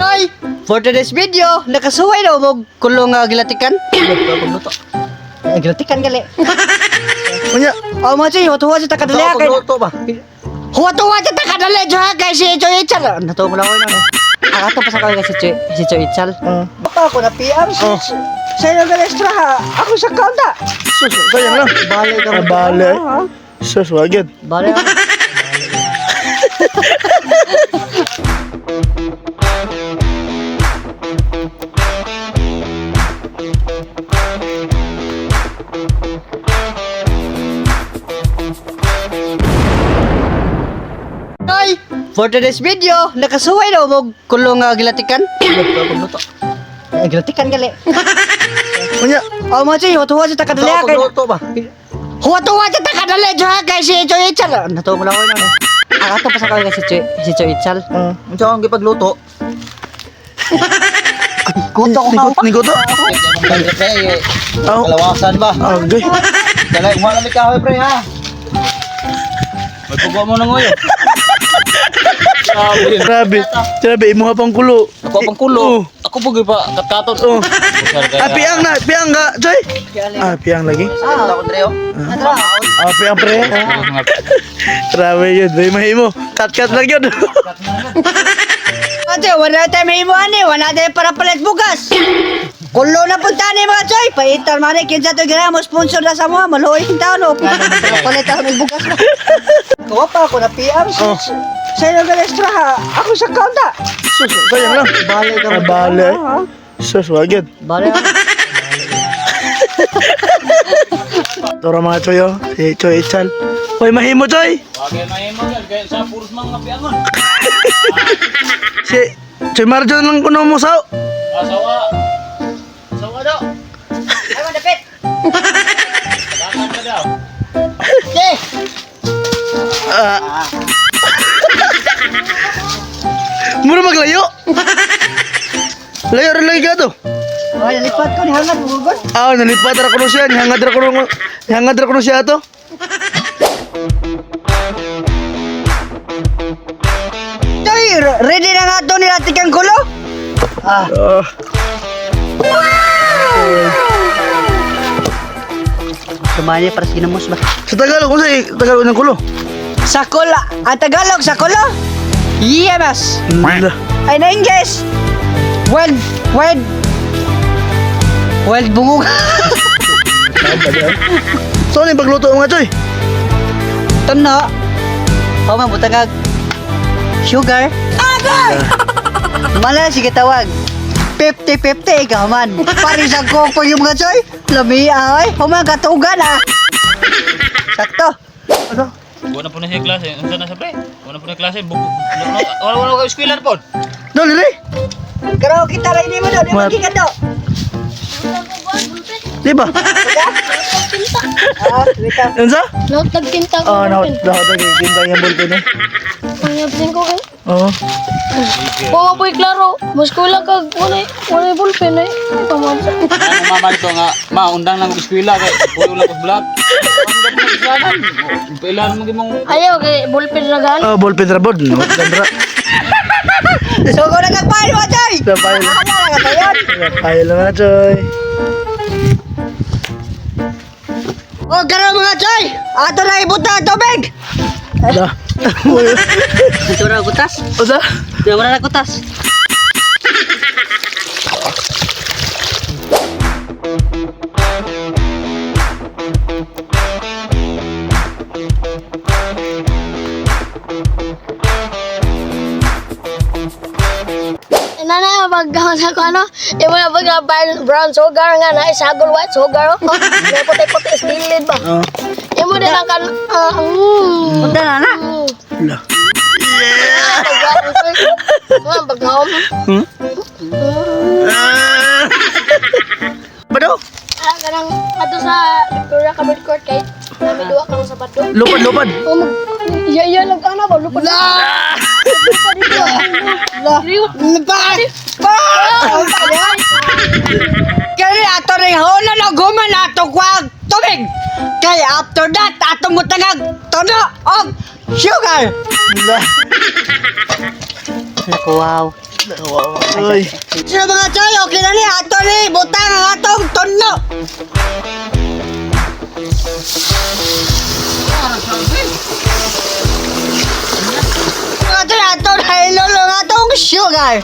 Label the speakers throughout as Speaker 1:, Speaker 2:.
Speaker 1: Ay, for today's video, nakasuway daw mo kulong gilatikan. Gilatikan gali.
Speaker 2: Punya.
Speaker 1: Oh, mo siya, huwa sa takadali kay.
Speaker 2: Luto ba?
Speaker 1: Huwa sa takadali jo kay si Choy Ichal. Nato mo lang ko na. Ako pa sa kay si Choy Ichal. Baka ako na PM. Sa'yo ng extra ha. Ako sa kaunta.
Speaker 2: Sus, sayang lang.
Speaker 1: Bale ka.
Speaker 2: Bale. Sus, wagid.
Speaker 1: Bale. Ay, for today's video, nakasuway daw mo kulong gilatikan. Gilatikan gali.
Speaker 2: Punya.
Speaker 1: Oh, mo siya, huwa sa takadali kay.
Speaker 2: Luto ba?
Speaker 1: Huwa sa takadali jo kay si Choy Ichal. Nato mo lang ko na. Ako pa sa kay si Choy Ichal.
Speaker 2: Unsa ang gipagluto?
Speaker 1: Kuto ko
Speaker 2: Nigot ni goto. Aw.
Speaker 3: Kalawasan ba?
Speaker 2: Agay.
Speaker 3: Dalay, umala mi kahoy pre ha. Magpugo mo ng uyo.
Speaker 2: Grabe, imo pang kulo.
Speaker 3: Ako pang kulo. Ako po pa katkaton.
Speaker 2: Oh. Piang ga, Joy. Piang lagi.
Speaker 3: Ako Andreo.
Speaker 2: Piang pre. Grabe yun, bay mahimo. Cut lang yun.
Speaker 1: Ate, wala tayo may imuhan eh. Wala tayo para palit bugas. Kulo na punta ni mga Choy. Paitan man eh. Kinsa to ginamo. Sponsor na sa mga. Maluoy yung tao no. Palit ako ng bugas mo. Kawa pa ako na PM. Sa'yo ng extra ha. Ako sa kaunta.
Speaker 2: Sus, sayang lang.
Speaker 1: Bale ka.
Speaker 2: Bale. Sus, wagid.
Speaker 1: Bale.
Speaker 2: Toro mga Choy, oh. Si Choy Ichal. Hoy, mahimo, Choy.
Speaker 3: Wagay mahimo yan kaya sa puros mga piangon.
Speaker 2: Si Choy Marjon lang kuno mo sao.
Speaker 3: Sawa. Sawa daw.
Speaker 1: Ay, madapit.
Speaker 3: Dagan ka daw.
Speaker 1: Okay.
Speaker 2: Mura maglayo. Layo rin lagi ka to.
Speaker 1: Ay, nalipat ko ni Hangad. Bugod.
Speaker 2: Nalipat ra kuno siya, hangad ra kuno siya to.
Speaker 1: Choy, ready na nga ito nilatikang kulo? Kumanya para sa ginamos ba?
Speaker 2: Sa Tagalog ko sa Tagalog ng kulo.
Speaker 1: Sa kulo. Ang Tagalog, sa kulo? Yes. Ay, na English. Wild bungog.
Speaker 2: So ni pagluto mga Choy.
Speaker 1: Tono. O, mabutang sugar. Agay! Mala, sige tawag. 50-50, ikaw man. Pari sa koko yung mga Choy. Lamia, ay. Humang katugan, ah. Sakto.
Speaker 3: Wala po na siya klase. Unsa na sa pre? Wala po na klase. Wala ka eskwela po.
Speaker 2: Dali rin.
Speaker 1: Karo kita rin mo daw. Di mo gikan daw.
Speaker 2: Di ba?
Speaker 1: Wait up.
Speaker 2: Yan sa?
Speaker 4: Naut nagtinta ko.
Speaker 2: Dapat kinta yung bulto niya.
Speaker 4: Ang yapsin ko kayo.
Speaker 2: Oo.
Speaker 4: Kung apoy klaro, mas kulang kag wala bulpen eh. Pamamsa.
Speaker 3: Ano mama nito nga, undang lang ko eskwela kay puyo lang ko vlog. Ang ganda ng islanan. Pailan mo gimong
Speaker 4: Ayaw kay bulpen na gali.
Speaker 2: Ballpen rabod. Gandra.
Speaker 1: So, kung nagpahal mo, Choy.
Speaker 2: Napahal.
Speaker 1: Ano na ka yun?
Speaker 2: Napahal lang mga Choy.
Speaker 1: O, gano'n mga Choy. Ato na ibuta ang tubig.
Speaker 2: Da.
Speaker 1: Dito na kutas.
Speaker 2: Usa?
Speaker 1: Dito na kutas.
Speaker 4: Nanay maghahon sa ko ano, imo na pag brown sugar nga na isagol white sugar oh. May puti-puti stilid ba. Imo din ang kan
Speaker 1: Punta na na.
Speaker 2: La.
Speaker 4: Mga baghom.
Speaker 2: Bado?
Speaker 4: Kanang ato sa Victoria Cabot Court kay nami duwa ka sa bato.
Speaker 2: Lupad.
Speaker 4: Iya lang ana ba lupad.
Speaker 1: Kaya ato rin hona na guman ato kwag tubig. Kaya after that, ato mo tagag tono og sugar. Wow.
Speaker 2: Uy.
Speaker 1: Sa mga choy, okay na ni, ato ni, butang ang atong tono. Mga choy, ato na ilolo ang atong sugar.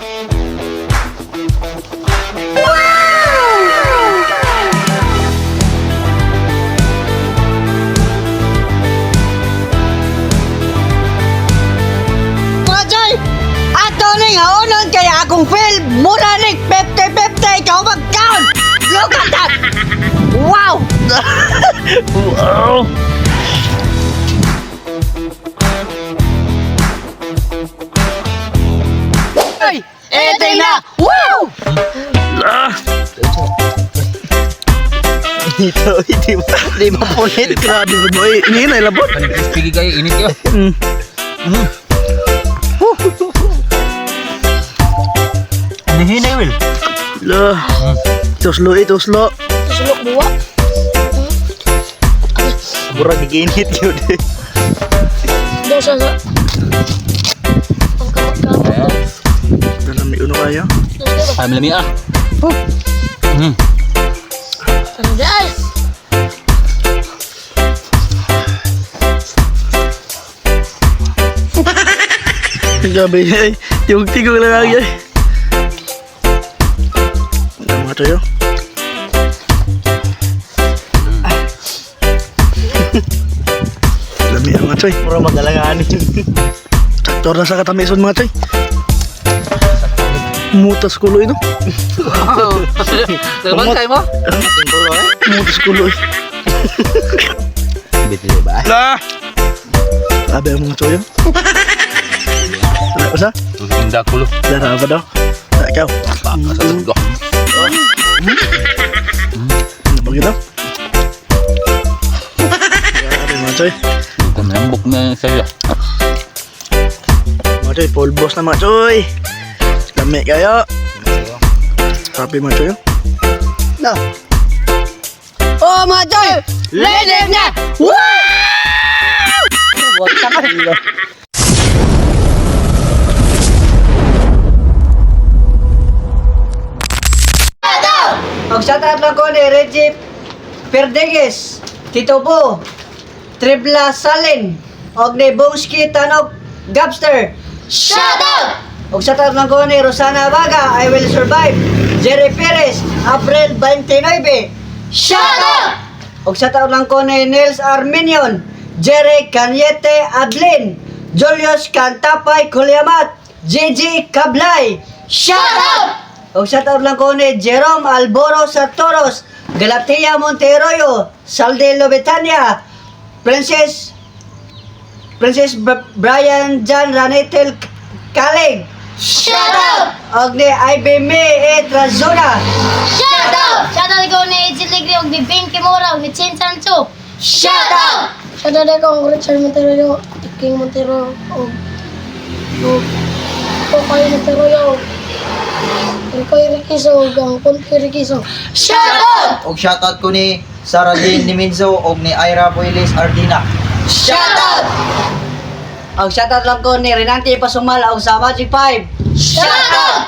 Speaker 1: Mga choy, ato ni nga unon kaya akong feel mura ni 50-50 ikaw mag-count. Look at that! Wow!
Speaker 2: Wow.
Speaker 1: Ay! Eto na! Wow!
Speaker 2: Ah.
Speaker 1: Ito, di ba punit?
Speaker 2: Grabe ba mo? Ini na labot.
Speaker 3: Kanin crispy kayo, init kayo.
Speaker 1: Hinihinay, Will.
Speaker 2: Lah. Toslo toslo.
Speaker 4: Sulok buwa.
Speaker 2: Murag giginit yun eh.
Speaker 4: Doon sa ang kamot-kamot.
Speaker 2: Dalami uno kayo.
Speaker 3: Ay, malami ah.
Speaker 4: Ano dyan?
Speaker 2: Gabi ay. Yung tigong lang ay. Ang mga tayo. Lami ang mga choy.
Speaker 1: Puro magalanganin.
Speaker 2: Traktor na sa katamison mga choy. Mutas kulo ito.
Speaker 3: Terbang kayo mo?
Speaker 2: Mutas kulo eh.
Speaker 1: Betul ba?
Speaker 2: Lah. Sabi ang mga choy. Wala ko sa?
Speaker 3: Tindak ko lo.
Speaker 2: Lara apa daw? Tak kau.
Speaker 3: Masalah ko.
Speaker 2: Ano ba gito? Grabe mga choy.
Speaker 3: Kumembok na saya.
Speaker 2: Mga choy, polbos na mga choy. Lami kayo. Sabi mga choy.
Speaker 1: No. Oh, mga choy! Ready na! Wow! Huwag ka pa. Ang shoutout lang ko ni Reggie Perdegues, Tito Bo, Tribla Salin, og ni Bongski Tanog Gabster.
Speaker 4: Shoutout!
Speaker 1: Og shoutout lang ko ni Rosana Baga, I Will Survive, Jerry Perez, April 29.
Speaker 4: Shoutout!
Speaker 1: Og shoutout lang ko ni Nels Arminion, Jerry Canyete Adlin, Julius Cantapay Kulyamat, Gigi Kablay.
Speaker 4: Shoutout!
Speaker 1: Og shoutout lang ko ni Jerome Alboro Sartoros, Galatia Monteroyo, Saldelo Betania, Princess Brian Jan Ranetel Kalig,
Speaker 4: Shoutout!
Speaker 1: og ni IBME Etrazona.
Speaker 4: Shoutout! Shoutout ko ni Ejit Ligri og ni Ben Kimura og ni Chen Sancho. Shoutout! Shoutout ko ang Richard Montero, King Montero og Kokoy Montero. Kokoy Riquizo og ang Ponte Riquizo. Shoutout!
Speaker 5: Og shoutout ko ni Sarah Jane Niminzo og ni Ira Boyles Ardina.
Speaker 4: Shoutout!
Speaker 1: Og shoutout lang ko ni Renante Pasumal og sa Magic 5.
Speaker 4: Shoutout!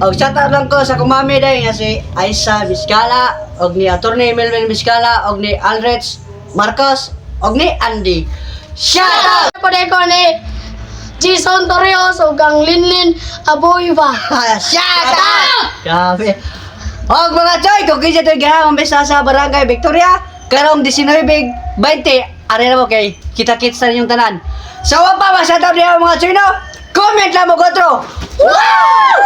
Speaker 1: Og shoutout lang ko sa kumami day nga si Aisa Vizcala, og ni Attorney Melvin Vizcala, og ni Alrech Marcos, og ni Andy.
Speaker 4: Shoutout! Pwede ko ni Jason Torreos o ang Linlin Aboyva. Shoutout!
Speaker 1: Grabe. Og mga choy, kung kinsa ito'y gahang mesa sa Barangay Victoria, karong 19:20, ari na mo kay kita-kits na yung tanan. Sa wapa, shoutout niya mga choy no? Comment lang mo, Gotro! Wow!